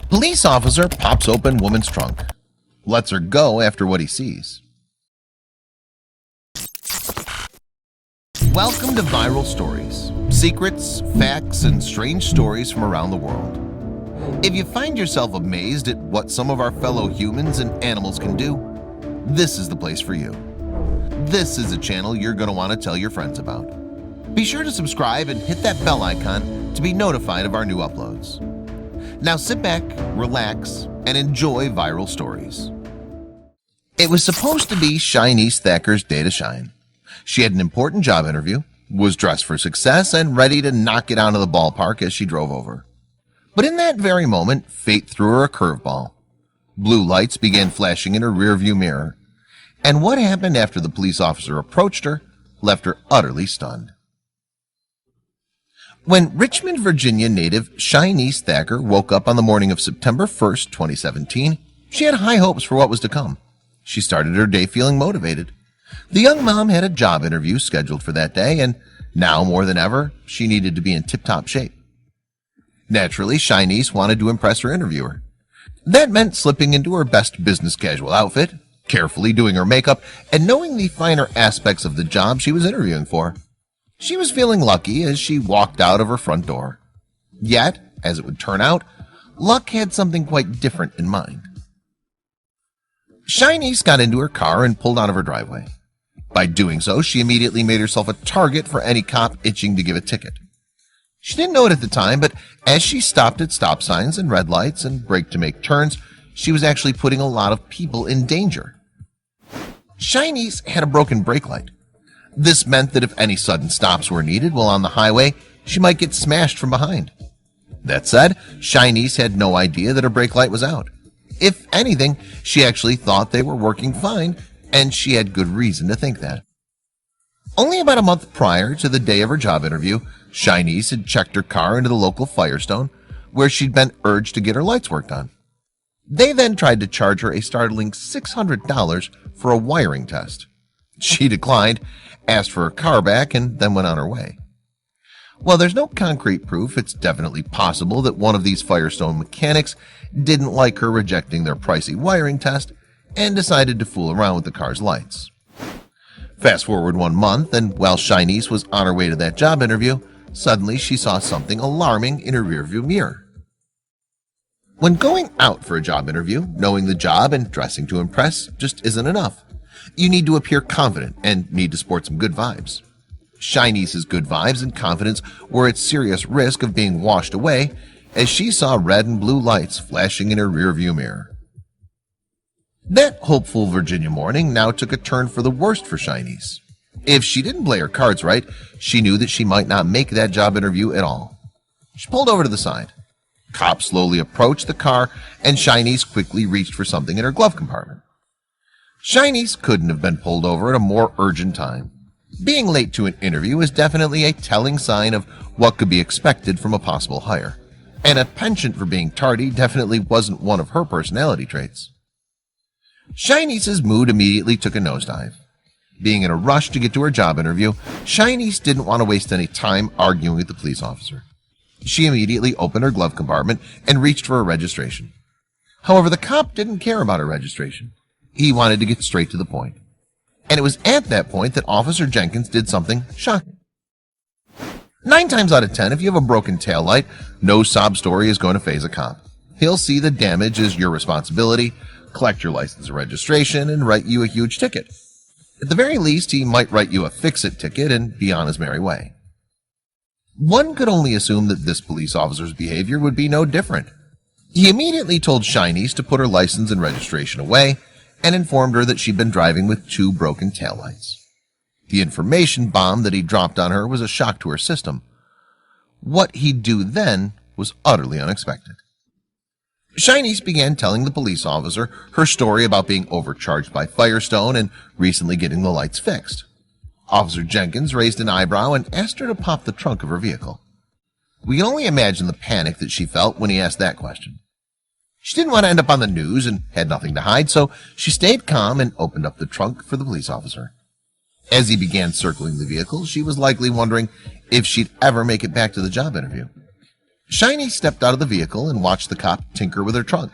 Police officer pops open woman's trunk, lets her go after what he sees. Welcome to Viral Stories, secrets, facts, and strange stories from around the world. If you find yourself amazed at what some of our fellow humans and animals can do, this is the place for you. This is a channel you're going to want to tell your friends about. Be sure to subscribe and hit that bell icon to be notified of our new uploads. Now sit back, relax, and enjoy Viral Stories. It was supposed to be Chy-Niece Thacker's day to shine. She had an important job interview, was dressed for success, and ready to knock it out of the ballpark as she drove over. But in that very moment, fate threw her a curveball. Blue lights began flashing in her rearview mirror, and what happened after the police officer approached her left her utterly stunned. When Richmond, Virginia native Chy-Niece Thacker woke up on the morning of September 1st, 2017, she had high hopes for what was to come. She started her day feeling motivated. The young mom had a job interview scheduled for that day, and now more than ever, she needed to be in tip-top shape. Naturally, Chy-Niece wanted to impress her interviewer. That meant slipping into her best business casual outfit, carefully doing her makeup, and knowing the finer aspects of the job she was interviewing for. She was feeling lucky as she walked out of her front door. Yet, as it would turn out, luck had something quite different in mind. Chy-Niece got into her car and pulled out of her driveway. By doing so, she immediately made herself a target for any cop itching to give a ticket. She didn't know it at the time, but as she stopped at stop signs and red lights and braked to make turns, she was actually putting a lot of people in danger. Chy-Niece had a broken brake light. This meant that if any sudden stops were needed while on the highway, she might get smashed from behind. That said, Chy-Niece had no idea that her brake light was out. If anything, she actually thought they were working fine, and she had good reason to think that. Only about a month prior to the day of her job interview, Chy-Niece had checked her car into the local Firestone, where she'd been urged to get her lights worked on. They then tried to charge her a startling $600 for a wiring test. She declined, asked for her car back, and then went on her way. While there's no concrete proof, it's definitely possible that one of these Firestone mechanics didn't like her rejecting their pricey wiring test and decided to fool around with the car's lights. Fast forward 1 month, and while Chy-Niece was on her way to that job interview, suddenly she saw something alarming in her rearview mirror. When going out for a job interview, knowing the job and dressing to impress just isn't enough. You need to appear confident and need to sport some good vibes. Chy-Niece's good vibes and confidence were at serious risk of being washed away as she saw red and blue lights flashing in her rearview mirror. That hopeful Virginia morning now took a turn for the worst for Chy-Niece. If she didn't play her cards right, she knew that she might not make that job interview at all. She pulled over to the side. Cops slowly approached the car, and Chy-Niece quickly reached for something in her glove compartment. Chy-Niece couldn't have been pulled over at a more urgent time. Being late to an interview is definitely a telling sign of what could be expected from a possible hire, and a penchant for being tardy definitely wasn't one of her personality traits. Chy-Niece's mood immediately took a nosedive. Being in a rush to get to her job interview, Chy-Niece didn't want to waste any time arguing with the police officer. She immediately opened her glove compartment and reached for her registration. However, the cop didn't care about her registration. He wanted to get straight to the point. And it was at that point that Officer Jenkins did something shocking. 9 times out of 10, if you have a broken taillight, no sob story is going to faze a cop. He'll see the damage as your responsibility, collect your license and registration, and write you a huge ticket. At the very least, he might write you a fix-it ticket and be on his merry way. One could only assume that this police officer's behavior would be no different. He immediately told Chy-Niece to put her license and registration away and informed her that she'd been driving with 2 broken taillights. The information bomb that he dropped on her was a shock to her system. What he'd do then was utterly unexpected. Chy-Niece began telling the police officer her story about being overcharged by Firestone and recently getting the lights fixed. Officer Jenkins raised an eyebrow and asked her to pop the trunk of her vehicle. We can only imagine the panic that she felt when he asked that question. She didn't want to end up on the news and had nothing to hide, so she stayed calm and opened up the trunk for the police officer. As he began circling the vehicle, she was likely wondering if she'd ever make it back to the job interview. Chy-Niece stepped out of the vehicle and watched the cop tinker with her trunk.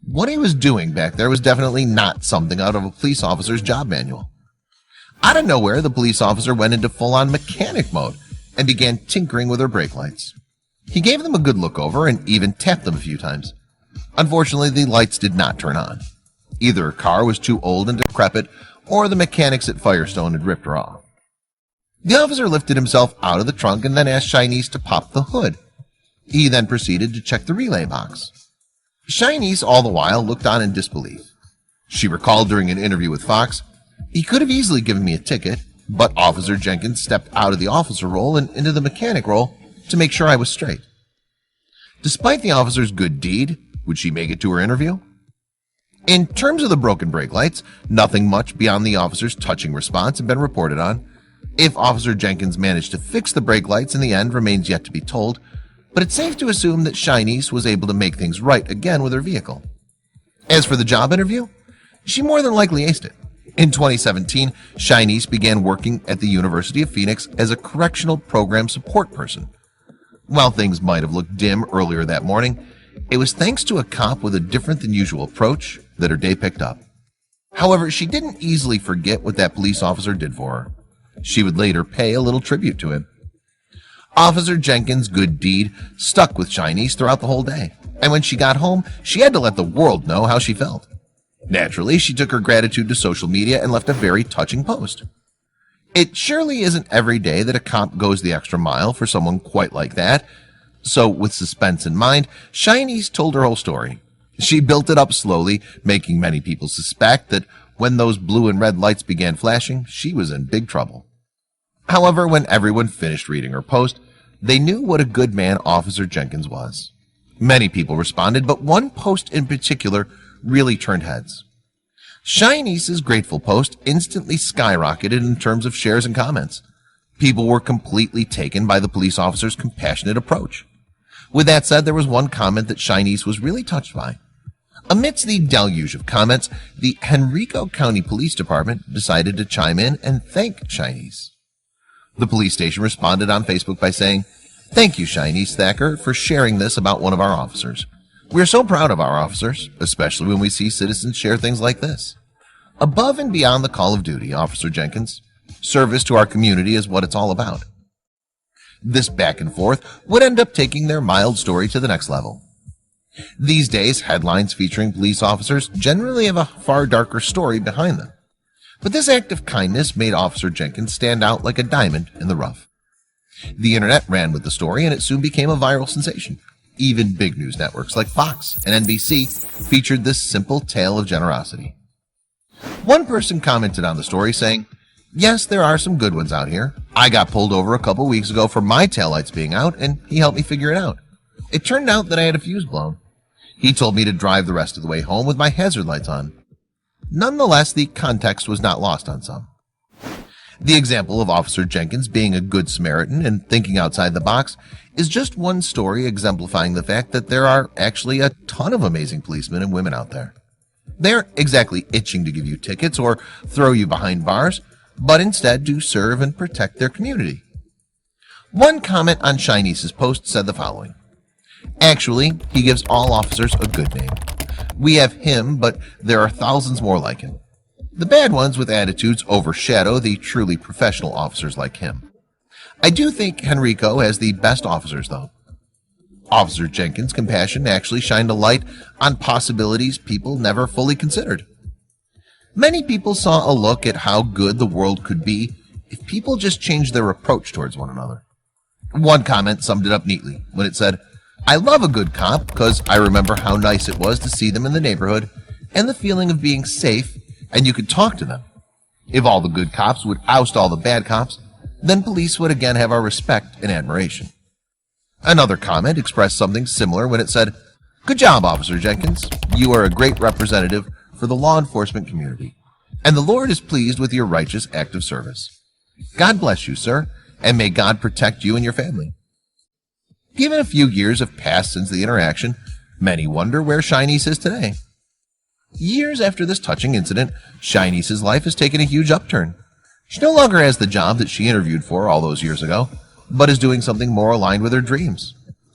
What he was doing back there was definitely not something out of a police officer's job manual. Out of nowhere, the police officer went into full-on mechanic mode and began tinkering with her brake lights. He gave them a good look over and even tapped them a few times. Unfortunately, the lights did not turn on. Either her car was too old and decrepit, or the mechanics at Firestone had ripped her off. The officer lifted himself out of the trunk and then asked Chy-Niece to pop the hood. He then proceeded to check the relay box. Chy-Niece all the while looked on in disbelief. She recalled during an interview with Fox, "He could have easily given me a ticket, but Officer Jenkins stepped out of the officer role and into the mechanic role to make sure I was straight." Despite the officer's good deed, would she make it to her interview? In terms of the broken brake lights, nothing much beyond the officer's touching response had been reported on. If Officer Jenkins managed to fix the brake lights in the end remains yet to be told, but it's safe to assume that Chy-Niece was able to make things right again with her vehicle. As for the job interview, she more than likely aced it. In 2017, Chy-Niece began working at the University of Phoenix as a correctional program support person. While things might have looked dim earlier that morning, it was thanks to a cop with a different than usual approach that her day picked up. However, she didn't easily forget what that police officer did for her. She would later pay a little tribute to him. Officer Jenkins' good deed stuck with Chy-Niece throughout the whole day, and when she got home, she had to let the world know how she felt. Naturally, she took her gratitude to social media and left a very touching post. It surely isn't every day that a cop goes the extra mile for someone quite like that. So, with suspense in mind, Chy-Niece told her whole story. She built it up slowly, making many people suspect that when those blue and red lights began flashing, she was in big trouble. However, when everyone finished reading her post, they knew what a good man Officer Jenkins was. Many people responded, but one post in particular really turned heads. Chy-Niece's grateful post instantly skyrocketed in terms of shares and comments. People were completely taken by the police officer's compassionate approach. With that said, there was one comment that Chy-Niece was really touched by. Amidst the deluge of comments, the Henrico County Police Department decided to chime in and thank Chy-Niece. The police station responded on Facebook by saying, "Thank you, Chy-Niece Thacker, for sharing this about one of our officers. We are so proud of our officers, especially when we see citizens share things like this. Above and beyond the call of duty, Officer Jenkins, service to our community is what it's all about." This back and forth would end up taking their mild story to the next level. These days, headlines featuring police officers generally have a far darker story behind them. But this act of kindness made Officer Jenkins stand out like a diamond in the rough. The internet ran with the story and it soon became a viral sensation. Even big news networks like Fox and NBC featured this simple tale of generosity. One person commented on the story saying, "Yes, there are some good ones out here. I got pulled over a couple weeks ago for my taillights being out and he helped me figure it out. It turned out that I had a fuse blown. He told me to drive the rest of the way home with my hazard lights on." Nonetheless, the context was not lost on some. The example of Officer Jenkins being a good Samaritan and thinking outside the box is just one story exemplifying the fact that there are actually a ton of amazing policemen and women out there. They aren't exactly itching to give you tickets or throw you behind bars, but instead do serve and protect their community. One comment on Chy-Niece's post said the following: "Actually, he gives all officers a good name. We have him, but there are thousands more like him. The bad ones with attitudes overshadow the truly professional officers like him. I do think Henrico has the best officers, though." Officer Jenkins' compassion actually shined a light on possibilities people never fully considered. Many people saw a look at how good the world could be if people just changed their approach towards one another. One comment summed it up neatly when it said, "I love a good cop because I remember how nice it was to see them in the neighborhood and the feeling of being safe and you could talk to them. If all the good cops would oust all the bad cops, then police would again have our respect and admiration." Another comment expressed something similar when it said, "Good job, Officer Jenkins. You are a great representative for the law enforcement community, and the Lord is pleased with your righteous act of service. God bless you, sir, and may God protect you and your family." Given a few years have passed since the interaction, many wonder where Chy-Niece is today. Years after this touching incident, Chy-Niece's life has taken a huge upturn. She no longer has the job that she interviewed for all those years ago, but is doing something more aligned with her dreams.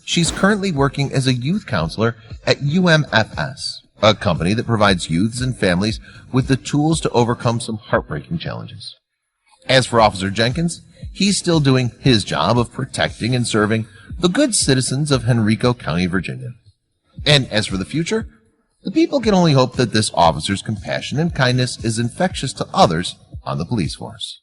She's currently working as a youth counselor at UMFS, a company that provides youths and families with the tools to overcome some heartbreaking challenges. As for Officer Jenkins, he's still doing his job of protecting and serving the good citizens of Henrico County, Virginia. And as for the future, the people can only hope that this officer's compassion and kindness is infectious to others on the police force.